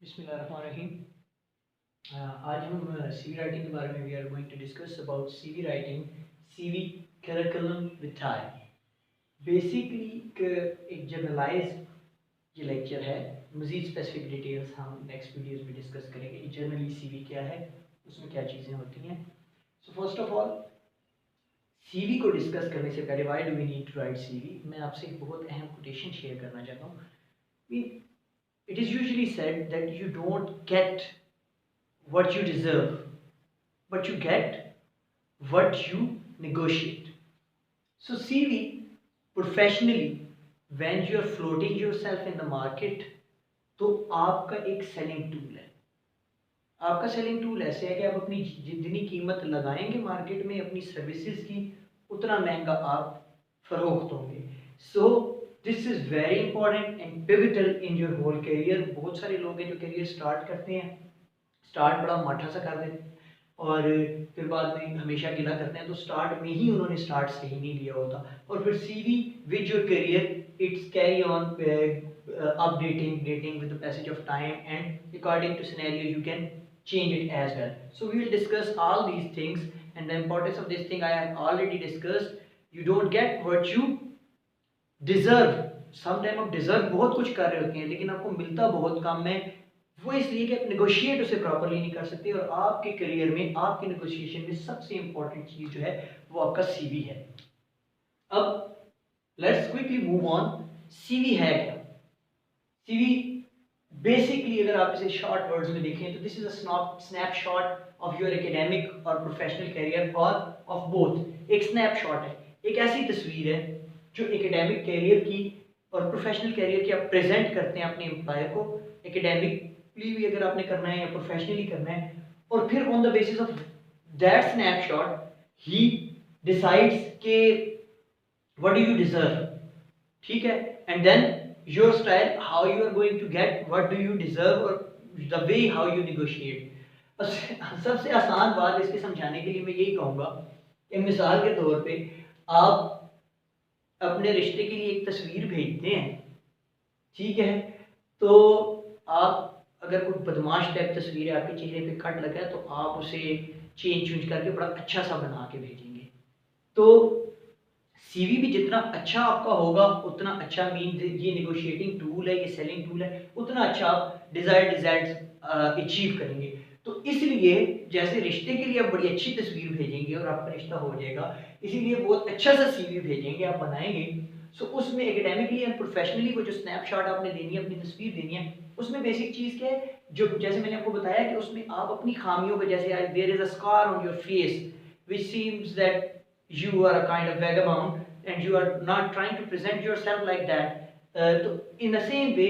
बिस्मिल्लाहिर्रहमानिर्रहीम। आज हम सीवी राइटिंग के बारे में we are going to discuss about CV writing, CV curriculum vitae. Basically एक जनरलाइज ये लेक्चर है। मज़ीद स्पेसिफिक डिटेल्स हम नेक्स्ट वीडियोस में डिस्कस करेंगे। जनरली सीवी क्या है, उसमें क्या चीज़ें होती हैं। So first of all, CV को डिस्कस करने से पहले why do we need to write CV, मैं आपसे एक बहुत अहम कोटेशन शेयर करना चाहता हूँ। It is usually said that you don't get what you deserve, but you get what you negotiate. So CV, professionally, when you are floating yourself in the market, तो आपका एक सेलिंग टूल है। आपका selling tool ऐसे है कि आप अपनी जितनी कीमत लगाएंगे मार्केट में अपनी सर्विसेज की, उतना महंगा आप फरोख्त होंगे। So this is very important and pivotal in your whole career. बहुत सारे लोग हैं जो करियर स्टार्ट करते हैं, स्टार्ट बड़ा माठा सा कर देते हैं और फिर बाद में हमेशा गिला करते हैं। तो स्टार्ट में ही उन्होंने स्टार्ट सही नहीं लिया होता और फिर CV with your career it's carry on updating with the passage of time, and according to scenario you can change it as well. So we will discuss all these things, and the importance of this thing I have already discussed. You don't get what you deserve. Sometime आप deserve बहुत कुछ कर रहे होते हैं लेकिन आपको मिलता बहुत कम है। वो इसलिए कि आप नेगोशिएट उसे प्रॉपरली नहीं कर सकते। और आपके करियर में आपके नेगोशिएशन में सबसे इंपॉर्टेंट चीज जो है वो आपका सीवी है। अब let's quickly move on. CV है क्या? सीवी बेसिकली अगर आप इसे शॉर्ट वर्ड्स में देखें तो this is a snapshot of your academic और प्रोफेशनल करियर और ऑफ बोथ। एक स्नैपशॉट है, एक ऐसी तस्वीर है जो एकेडमिक करियर की और प्रोफेशनल करियर की आप प्रेजेंट करते हैं अपने एम्प्लॉयर को। एकेडमिकली भी अगर आपने करना है या प्रोफेशनली करना है, और फिर on the basis of that snapshot ही डिसाइड्स के व्हाट डू यू डिजर्व, ठीक है, and then your style, how you are going to get what do you deserve, or the way how you negotiate. सबसे आसान बात इसके समझाने के लिए मैं यही कहूँगा कि मिसाल के तौर पे आप अपने रिश्ते के लिए एक तस्वीर भेजते हैं, ठीक है, तो आप अगर कोई बदमाश टाइप तस्वीर है, आपके चेहरे पे कट लगा है, तो आप उसे चेंज चूंज करके बड़ा अच्छा सा बना के भेजेंगे। तो सीवी भी जितना अच्छा आपका होगा उतना अच्छा मीन ये नेगोशिएटिंग टूल है, ये सेलिंग टूल है, उतना अच्छा आप डिजायर्ड रिजल्ट्स अचीव करेंगे। तो इसलिए जैसे रिश्ते के लिए आप बड़ी अच्छी तस्वीर भेजेंगे और आपका रिश्ता हो जाएगा, इसीलिए बहुत अच्छा सा सीवी भेजेंगे, आप बनाएंगे। सो उसमें एकेडमिकली एंड प्रोफेशनली वो जो स्नैपशॉट आपने देनी है, अपनी तस्वीर देनी है, उसमें बेसिक चीज़ क्या है, जो जैसे मैंने आपको बताया कि उसमें आप अपनी खामियों पर, जैसे there is a scar on your face which seems that you are a kind of vagabond and you are not trying to present yourself like that. तो in the same way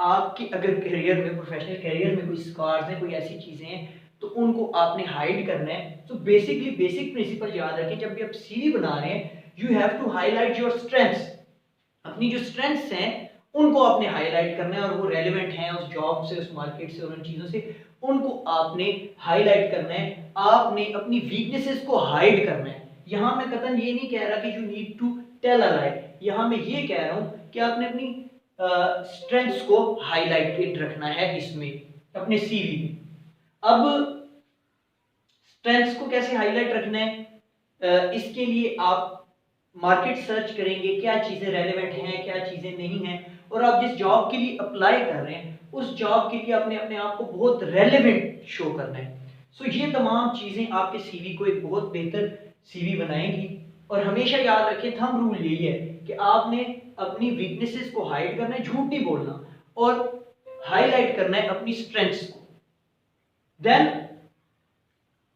आपकी अगर करियर में, professional career में कोई scars हैं, कोई ऐसी चीज़ें हैं, तो उनको आपने हाइड करना है। तो बेसिकली बेसिक प्रिंसिपल याद रखें, जब भी आप सीवी बना रहे हैं you have to highlight your strengths. अपनी जो स्ट्रेंथ्स हैं उनको आपने हाईलाइट करना है और वो रेलिवेंट हैं उस जॉब से, उस मार्केट से और उन चीज़ों से, उनको आपने हाईलाइट करना है। आपने अपनी वीकनेसेस को हाइड करना है। यहाँ मैं कतन ये नहीं कह रहा कि you need to tell a lie, यहाँ मैं ये कह रहा हूँ कि आपने अपनी स्ट्रेंथ्स को हाईलाइटेड रखना है इसमें, अपने सीवी में। अब स्ट्रेंथ्स को कैसे हाईलाइट रखना है, इसके लिए आप मार्केट सर्च करेंगे, क्या चीज़ें रेलेवेंट हैं, क्या चीज़ें नहीं हैं, और आप जिस जॉब के लिए अप्लाई कर रहे हैं उस जॉब के लिए आपने अपने आप को बहुत रेलेवेंट शो करना है। सो ये तमाम चीज़ें आपके सीवी को एक बहुत बेहतर सीवी बनाएंगी। और हमेशा याद रखें, थंब रूल यही है कि आपने अपनी वीकनेसेस को हाइड करना है, झूठ नहीं बोलना, और हाईलाइट करना है अपनी स्ट्रेंथ्स को। देन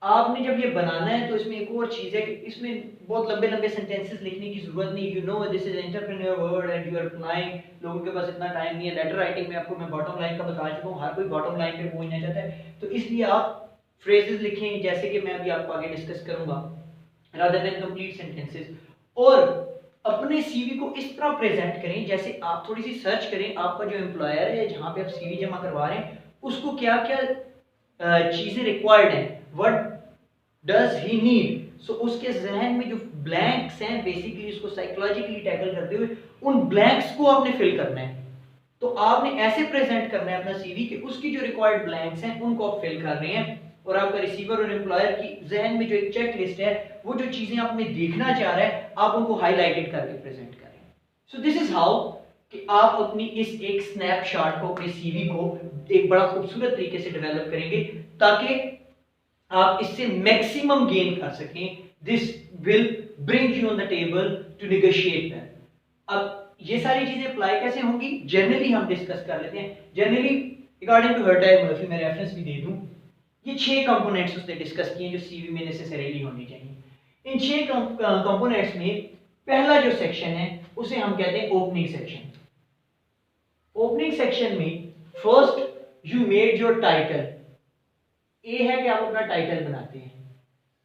आपने जब ये बनाना है तो इसमें एक और चीज़ है कि इसमें बहुत लंबे लंबे सेंटेंसेस लिखने की जरूरत नहीं। You know this is entrepreneur word and you are applying, लोगों के पास इतना टाइम नहीं है। लेटर राइटिंग में आपको मैं बॉटम लाइन का बता चुका हूँ, हर कोई बॉटम लाइन पे पहुंचना चाहता है, तो इसलिए आप फ्रेजेस लिखें जैसे कि मैं अभी आपको आगे डिस्कस करूंगा, rather than complete sentences। और अपने सीवी को इस तरह प्रेजेंट करें जैसे आप थोड़ी सी सर्च करें, आपका जो एम्प्लॉयर है जहाँ पे आप सीवी जमा करवा रहे हैं उसको क्या क्या चीज़ें रिक्वायर्ड हैं, व्हाट डज ही नीड। सो उसके जहन में जो ब्लैंक्स हैं, बेसिकली उसको साइकोलॉजिकली टैकल करते हुए उन ब्लैंक्स को आपने फिल करना है। तो आपने ऐसे प्रेजेंट करना है अपना सीवी कि उसकी जो रिक्वायर्ड ब्लैंक्स हैं उनको आप फिल कर रहे हैं, और आपका रिसीवर और एम्प्लॉयर की जहन में जो एक चेक लिस्ट है, वो जो चीजें आपने देखना चाह रहे हैं आप उनको हाईलाइटेड करके प्रेजेंट करें। सो दिस इज हाउ कि आप अपनी इस एक स्नैपशॉट को, अपने सीवी को एक बड़ा खूबसूरत तरीके से डेवलप करेंगे ताकि आप इससे मैक्सिमम गेन कर सकें। This will bring you on the table to negotiate that. अब ये सारी चीजें अप्लाई कैसे होंगी, जनरली हम डिस्कस कर लेते हैं। जनरली अकॉर्डिंग टू हर्टाग मर्फी, मैं रेफरेंस भी दे दूं, ये 6 कंपोनेंट्स उसने डिस्कस किए जो सीवी में नेसेसरीली होनी चाहिए। इन 6 कंपोनेंट्स में पहला जो सेक्शन है उसे हम कहते हैं ओपनिंग सेक्शन। ओपनिंग सेक्शन में first you made your title. ए है कि आप अपना टाइटल बनाते हैं,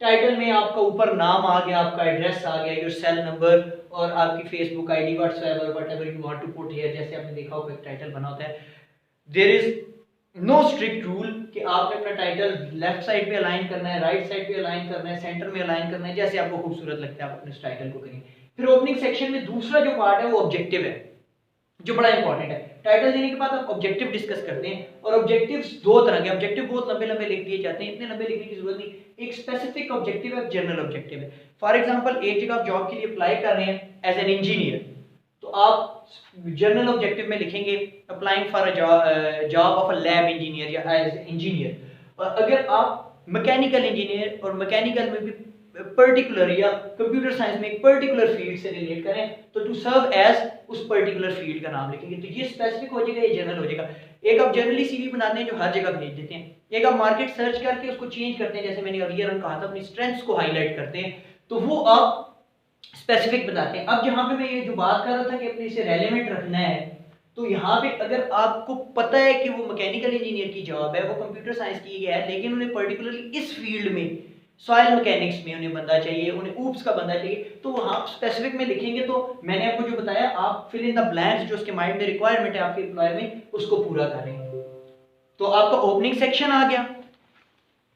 टाइटल में आपका ऊपर नाम आ गया, आपका एड्रेस आ गया, योर सेल नंबर और आपकी Facebook ID, whatsoever, whatever you want to put here, जैसे आपने देखा होगा एक टाइटल बना होता है। There is no strict rule कि आपने अपना टाइटल लेफ्ट साइड पे अलाइन करना है, राइट साइड पे अलाइन करना है, सेंटर में अलाइन करना है, जैसे आपको खूबसूरत लगता है आप अपने टाइटल को करेंगे। फिर ओपनिंग सेक्शन में दूसरा जो पार्ट है वो ऑब्जेक्टिव है, जो बड़ा इंपॉर्टेंट है। टाइटल देने के बाद आप ऑब्जेक्टिव डिस्कस करते हैं, और ऑब्जेक्टिव्स दो तरह के, ऑब्जेक्टिव बहुत लंबे लंबे लिख दिए जाते हैं, इतने लंबे लिखने की जरूरत नहीं। एक स्पेसिफिक ऑब्जेक्टिव है, जनरल ऑब्जेक्टिव है। फॉर एग्जांपल एक जगह आप जॉब के लिए अप्लाई कर रहे हैं एज एन इंजीनियर, तो आप जनरल ऑब्जेक्टिव में लिखेंगे applying for a job of a lab engineer या एज इंजीनियर। और अगर आप मैकेनिकल इंजीनियर और मैकेनिकल में भी पर्टिकुलर या कंप्यूटर साइंस में एक पर्टिकुलर फील्ड से रिलेट करें, तो टू सर्व एज उस पर्टिकुलर फील्ड का नाम लिखेंगे। तो ये स्पेसिफिक हो जाएगा, ये जनरल हो जाएगा। एक आप जनरली सीवी बनाते हैं जो हर जगह भेज देते हैं, एक आप मार्केट सर्च करके उसको चेंज करते हैं, जैसे मैंने अर्लियर कहा था अपनी स्ट्रेंथ्स को हाईलाइट करते हैं, तो वो आप स्पेसिफिक बताते हैं। अब जहां पे मैं ये जो बात कर रहा था कि अपने इसे रेलेवेंट रखना है, तो यहाँ पे अगर आपको पता है कि वो मैकेनिकल इंजीनियर की जॉब है, वो कंप्यूटर साइंस की है, लेकिन उन्हें पर्टिकुलरली इस फील्ड में सॉइल मैकेनिक्स में उन्हें बंदा चाहिए, उन्हें ऊप्स का बंदा चाहिए, तो वहां आप स्पेसिफिक में लिखेंगे। तो मैंने आपको जो बताया, आप फिल इन द ब्लैंक्स, जो उसके माइंड में रिक्वायरमेंट है आपके एम्प्लॉयर में, उसको पूरा करें। तो आपका ओपनिंग सेक्शन आ गया।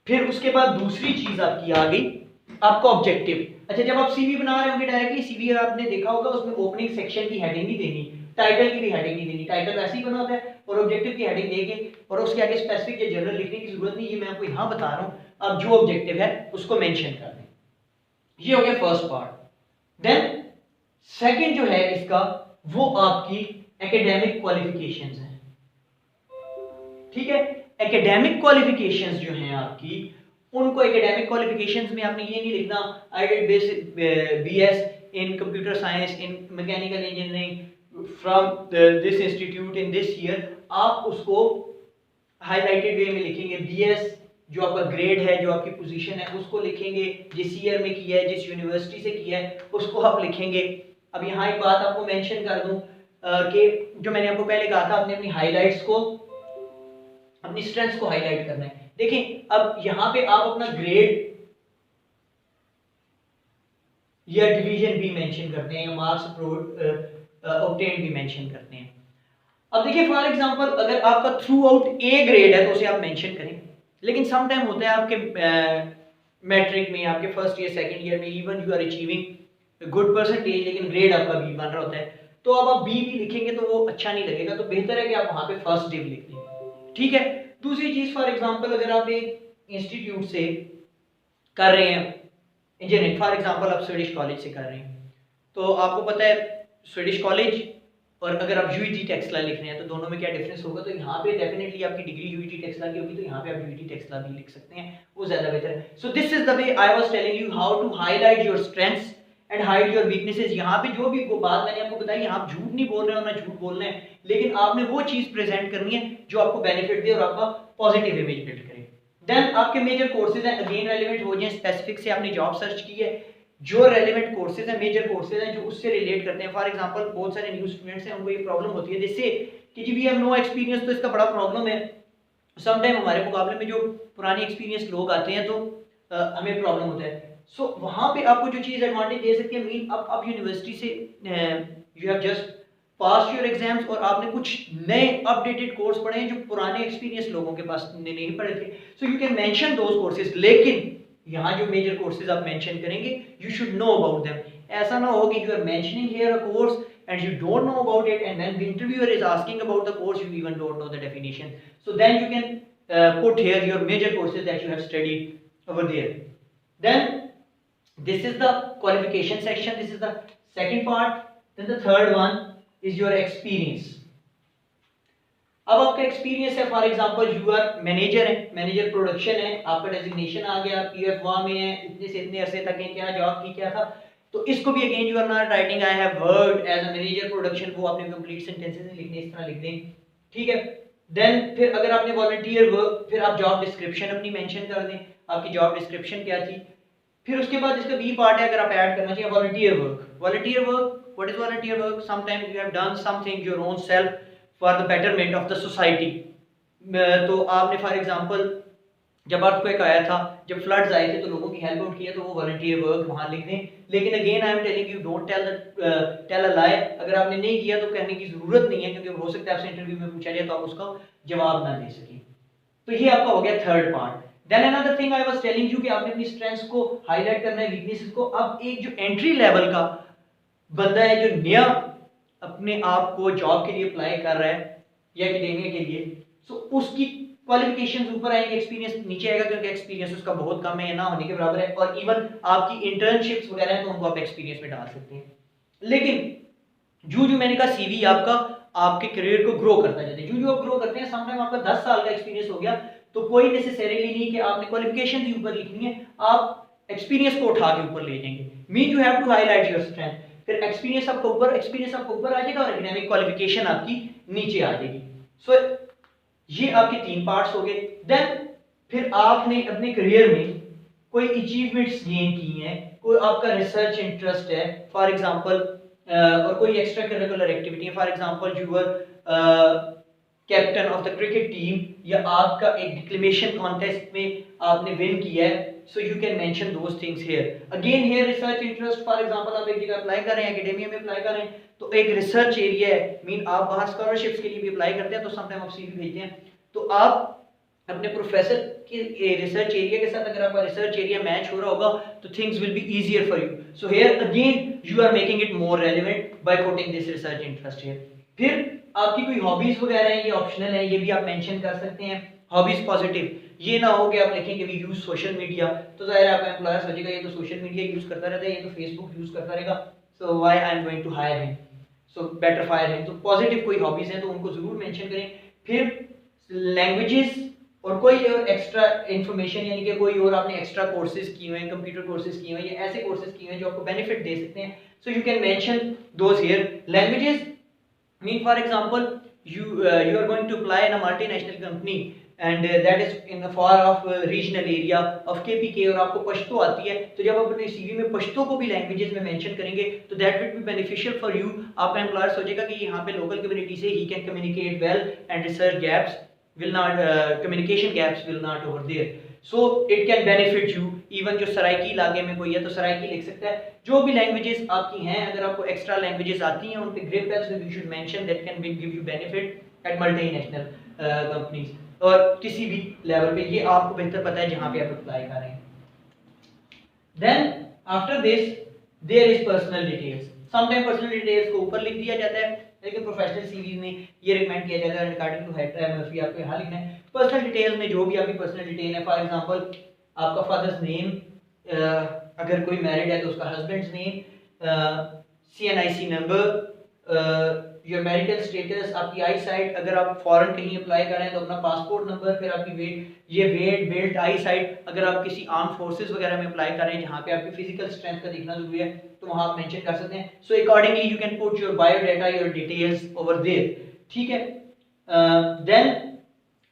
फिर उसके बाद दूसरी चीज आपकी आ गई, आपका ऑब्जेक्टिव। अच्छा, जब आप सीवी बना रहे होंगे डायरेक्टली सीवी, आपने देखा होगा उसमें ओपनिंग सेक्शन की हेडिंग नहीं देनी, टाइटल की भी हेडिंग नहीं देनी। टाइटल ऐसे ही बना होता है और ऑब्जेक्टिव की हेडिंग देके और उसके आगे स्पेसिफिक या जनरल लिखने की जरूरत नहीं, ये मैं आपको यहाँ बता रहा हूँ। अब जो ऑब्जेक्टिव है उसको मेंशन कर दें। ये हो गया फर्स्ट पार्ट। देन सेकंड जो है इसका, वो आपकी एकेडमिक क्वालिफिकेशंस हैं। ठीक है, एकेडमिक क्वालिफिकेशंस जो हैं आपकी, उनको एकेडमिक क्वालिफिकेशंस में आपने ये नहीं लिखना I did BS in computer science in mechanical engineering from this institute in this year. आप उसको हाईलाइटेड वे में लिखेंगे। बीएस जो आपका ग्रेड है, जो आपकी पोजीशन है, उसको लिखेंगे। जिस ईयर में किया है, जिस यूनिवर्सिटी से किया है, उसको आप लिखेंगे। अब यहाँ एक बात आपको मेंशन कर दूं कि जो मैंने आपको पहले कहा था, आपने अपनी हाइलाइट्स को, अपनी स्ट्रेंथ्स को हाईलाइट करना है। देखें, अब यहाँ पे आप अपना ग्रेड या डिवीजन भी मेंशन करते हैं, या मार्क्स ऑब्टेन्ड भी मेंशन करते हैं। अब देखिए फॉर एग्जांपल, अगर आपका थ्रू आउट ए ग्रेड है तो उसे आप मेंशन करें, लेकिन सम टाइम होता है आपके मैट्रिक में, आपके फर्स्ट ईयर सेकंड ईयर में, even you are achieving good percentage, लेकिन ग्रेड आपका बी बन रहा होता है, तो अब आप बी भी लिखेंगे तो वो अच्छा नहीं लगेगा। तो बेहतर है कि आप वहां पे फर्स्ट डिव लिख दें। ठीक है। दूसरी चीज, फॉर एग्जांपल अगर आप एक इंस्टीट्यूट से कर रहे हैं इंजीनियरिंग, फॉर एग्जांपल आप स्वीडिश कॉलेज से कर रहे हैं, तो आपको पता है स्वीडिश कॉलेज और अगर आप यूईटी टेक्सला लिख रहे हैं तो दोनों में क्या डिफरेंस होगा। तो यहाँ पे डेफिनेटली आपकी डिग्री यूईटी टेक्सला की होगी, तो यहाँ पे आप यूईटी टेक्सला भी लिख सकते हैं, वो ज्यादा बेहतर है। So this is the way I was telling you how to highlight your strengths and hide your weaknesses. यहाँ पे जो भी बात मैंने आपको बताई, आप झूठ नहीं बोल रहे हो, ना झूठ बोलना है, लेकिन आपने वो चीज प्रेजेंट करनी है जो आपको बेनिफिट दे और आपका पॉजिटिव इमेज बिल्ड करे। देन आपके मेजर कोर्सेज हैं, अगेन रेलेवेंट हो जाए, स्पेसिफिक से आपने जॉब सर्च की है, जो रेलेवेंट कोर्सेज हैं, मेजर कोर्सेज हैं जो उससे रिलेट करते हैं। फॉर एग्जांपल बहुत सारे न्यू स्टूडेंट्स हैं, उनको ये प्रॉब्लम होती है जैसे कि जी वी हैव नो एक्सपीरियंस, तो इसका बड़ा प्रॉब्लम है। सम टाइम हमारे मुकाबले में जो पुराने एक्सपीरियंस लोग आते हैं तो हमें प्रॉब्लम होता है। सो वहां पे आपको जो चीज एडवांटेज दे सकती है, मीन अब आप यूनिवर्सिटी से you have just pass your exams और आपने कुछ नए अपडेटेड कोर्स पढ़े हैं जो पुराने एक्सपीरियंस लोगों के पास नहीं पढ़े थे। So you can mention those courses, लेकिन यहाँ जो मेजर कोर्सेज आप मेंशन करेंगे, you should know about them. ऐसा ना हो कि you are mentioning here a course and you don't know about it, and then the interviewer is asking about the course, you even don't know the definition. So then you can put here your major courses that you have studied over there. Then this is the qualification section, this is the second part. Then the third one is your experience. अब आपका experience है, for example you are manager है, manager production है, आपका designation आ गया, PF वहां में है, इतने से इतने अरसे तक है, क्या जॉब की क्या था, तो इसको भी again you are not writing I have worked as a manager production, वो आपने कंप्लीट सेंटेंसेस में लिखने, इस तरह लिख दें, ठीक है। देन फिर अगर आपने वॉलंटियर वर्क, फिर आप जॉब डिस्क्रिप्शन अपनी मेंशन कर दें, आपकी जॉब डिस्क्रिप्शन क्या थी। फिर उसके बाद इसका बी पार्ट है, अगर आप ऐड करना चाहिए volunteer work. Volunteer work, what is volunteer work? Sometimes you have done something your own self for the betterment of the society. तो आपने फॉर एग्जांपल जब अर्थक्वेक आया था, जब फ्लड्स आए थे, तो लोगों की हेल्प आउट किया, तो वो वॉलंटियर वर्क वहां लिख दें। लेकिन again I am telling you, don't tell a lie. अगर आपने नहीं किया तो कहने की जरूरत नहीं है, क्योंकि हो सकता है आपसे इंटरव्यू में पूछा जाए तो आप उसका जवाब ना दे सकें। तो ये आपका हो गया third part. Then another thing I was telling you कि आपने अपनी स्ट्रेंथ्स को हाईलाइट करना है, वीकनेसेस को। अब एक जो एंट्री लेवल का बंदा है, जो नया अपने आप को जॉब के लिए अप्लाई कर रहा है या एकेडमिया के लिए, तो उसकी क्वालिफिकेशंस ऊपर आएंगे, एक्सपीरियंस नीचे आएगा, क्योंकि एक्सपीरियंस उसका बहुत कम है, ना होने के बराबर है। और इवन आपकी इंटर्नशिप्स वगैरह हैं तो उनको आप एक्सपीरियंस में डाल सकते हैं। लेकिन जो मैंने कहा सीवी आपका आपके करियर को ग्रो करता जाता है, जो आप ग्रो करते हैं, समटाइम आपका 10 साल का एक्सपीरियंस हो गया, तो कोई नेसेसरीली नहीं कि आपने क्वालिफिकेशन भी ऊपर लिखनी है, आप एक्सपीरियंस को उठा के ऊपर ले जाएंगे। Mean you have to highlight your strength, फिर एक्सपीरियंस आपका ऊपर आ जाएगा और एकेडमिक क्वालिफिकेशन आपकी नीचे आ जाएगी। सो ये आपके 3 पार्ट्स हो गए। देन फिर आपने अपने करियर में कोई अचीवमेंट्स गेन की हैं, कोई आपका रिसर्च इंटरेस्ट है फॉर एग्जांपल, और कोई एक्स्ट्रा करिकुलर एक्टिविटी है, for example you were captain of the cricket team, या आपका एक डिक्लेमेशन कॉन्टेस्ट में आपने विन किया है, so you can mention those things here. Again here research interest, for example आप एक जगह अप्लाई कर रहे हैं, एकेडमिया में अप्लाई कर रहे हैं, तो एक रिसर्च एरिया है, मीन आप बाहर स्कॉलरशिप्स के लिए भी अप्लाई करते हैं, तो समटाइम आप सीवी भेजते हैं, तो आप अपने प्रोफेसर के रिसर्च एरिया के साथ अगर आपका रिसर्च एरिया मैच हो रहा होगा, तो things will be easier for you. So here again you are making it more relevant by putting this research interest here. फिर आपकी कोई हॉबीज वगैरह हैं, ये ऑप्शनल है, ये भी आप मेंशन कर सकते हैं। हॉबीज पॉजिटिव, ये ना हो कि आप लिखेंगे वी यूज सोशल मीडिया, तो जाहिर है आपका एम्प्लॉयर सोचेगा ये तो सोशल मीडिया यूज करता रहता है, ये तो फेसबुक यूज करता रहेगा, so why I am going to hire him, so better fire him. तो पॉजिटिव कोई हॉबीज हैं तो उनको जरूर मेंशन करें। फिर लैंग्वेजेस और कोई और एक्स्ट्रा इन्फॉर्मेशन, यानी कि कोई और आपने एक्स्ट्रा कोर्सेज किए हुए हैं, कंप्यूटर कोर्सेज किए हुए हैं, या ऐसे कोर्सेज किए हुए हैं जो आपको बेनिफिट दे सकते हैं, so you can mention those here. Languages mean for example you are going to apply in a multinational company and that is in a far off regional area of KPK, और आपको पश्तो आती है, तो जब आप अपने सीवी में पश्तो को भी लैंग्वेजेस में मेंशन करेंगे तो that will be beneficial for you. आपका एम्प्लॉयर सोचेगा कि यहाँ पे लोकल कम्युनिटी से he can communicate well and research gaps will not communication gaps will not over there, so it can benefit you। even जो सराइकी इलाके में कोई है तो सराइकी लिख सकता है। जो भी लैंग्वेजेस आपकी हैं, अगर आपको एक्स्ट्रा लैंग्वेजेस आती हैं, उन पे ग्रेप है, so you should mention that can give you benefit at multinational companies और किसी भी लेवल पे, ये आपको बेहतर पता है जहाँ पे आप अप्लाई कर रहे हैं। then after this there is personal details, sometimes personal details को ऊपर लिख दिया जाता है, लेकिन प्रोफेशनल सीवी में ये रिकमेंड किया जाता है अकॉर्डिंग टू हेड मर्फी आपको यहाँ लिखना है। पर्सनल डिटेल में जो भी आपकी पर्सनल डिटेल है, फॉर एग्जांपल आपका फादर्स नेम, अगर कोई मैरिड है तो उसका husband's name, CNIC number, your marital status, आपकी आई साइट, अगर आप फॉरेन कहीं अप्लाई कर रहे हैं तो अपना पासपोर्ट नंबर, फिर आपकी वेट, ये वेट बेल्ट आई साइट, अगर आप किसी आर्म फोर्सेस वगैरह में अप्लाई कर रहे हैं जहाँ पे आपकी फिजिकल स्ट्रेंथ का देखना जरूरी है, तो वहाँ आप मेंशन कर सकते हैं। So accordingly you can put your biodata, your details over there, ठीक है। Then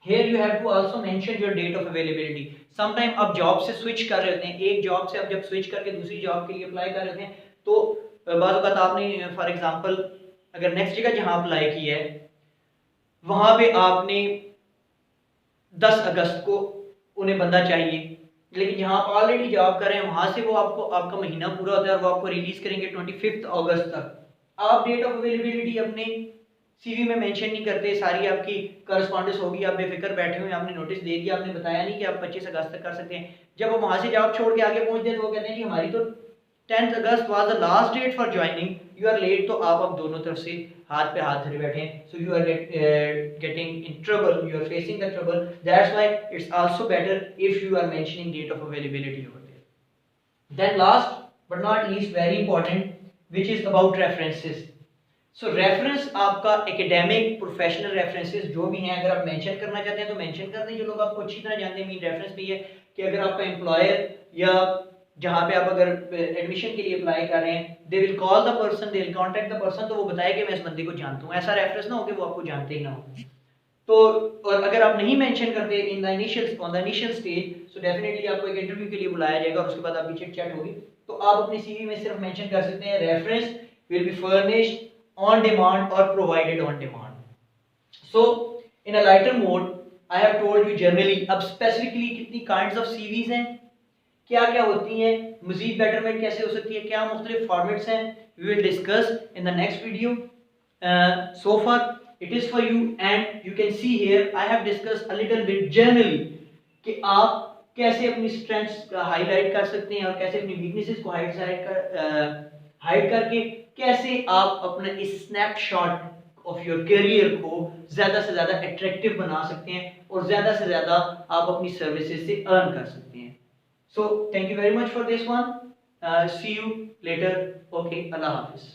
here you have to also mention your date of availability। sometime आप जॉब से स्विच कर रहे होते हैं, एक जॉब से आप जब स्विच करके दूसरी जॉब के लिए अप्लाई कर रहे हैं, तो बाज़ औक़ात आपने फॉर एग्जांपल अगर नेक्स्ट जगह जहां अप्लाई किया है वहां पे आपने 10 अगस्त को उन्हें बंदा चाहिए, लेकिन जहां आप ऑलरेडी जॉब कर रहे हैं वहां से वो आपको आपका महीना पूरा होता है और वो आपको रिलीज करेंगे 25 अगस्त तक। आप डेट ऑफ अवेलेबिलिटी अपने सीवी में मेंशन नहीं करते, सारी आपकी करस्पॉन्डेंस होगी, आप बेफिक्र बैठे हुए, आपने नोटिस दे दिया, आपने बताया नहीं कि आप 25 अगस्त तक कर सकते हैं। जब वो वहां से जॉब छोड़ के आगे पहुंचते हैं तो वो कहते हैं कि हमारी तो 10th August was the last date for joining, you are late तो आप अब दोनों तरफ से हाथ पे हाथ धरे बैठे हैं, so you are getting in trouble, you are facing the trouble, that's why it's also better if you are mentioning date of availability over there. Then last but not least very important which is about references. So reference आपका academic professional references जो भी हैं, अगर आप mention करना चाहते हैं तो मेंशन कर दें, जो लोग आपको अच्छी तरह जानते हैं। मीन रेफरेंस भी है कि अगर आपका एम्प्लॉयर या जहाँ पे आप अगर एडमिशन के लिए अप्लाई कर रहे हैं, they will call the person, they will contact the person, तो वो बताए कि मैं इस बंदे को जानता हूँ। ऐसा रेफरेंस ना हो कि वो आपको जानते ही ना हो। तो और अगर आप नहीं मेंशन करते in the initial on the initial stage, so definitely आपको एक इंटरव्यू के लिए बुलाया जाएगा और उसके बाद आपकी चिट चैट होगी। तो आप अपनी सीवी में सिर्फ मेंशन कर सकते हैं reference will be furnished on demand or provided on demand. So in a lighter mode I have told you generally, अब specifically कितनी kinds of CVs हैं, क्या क्या होती हैं, मजीद betterment कैसे हो सकती है, क्या मुख्तलिफ formats हैं, we will discuss in the next video. So far it is for you and you can see here I have discussed a little bit generally कि आप कैसे अपनी strengths का highlight कर सकते हैं और कैसे अपनी weaknesses को hide करके कैसे आप अपना इस स्नैपशॉट ऑफ योर करियर को ज़्यादा से ज़्यादा अट्रैक्टिव बना सकते हैं और ज़्यादा से ज़्यादा आप अपनी सर्विसेज से अर्न कर सकते हैं। So thank you very much for this one, see you later, okay, अल्लाह हाफिज़।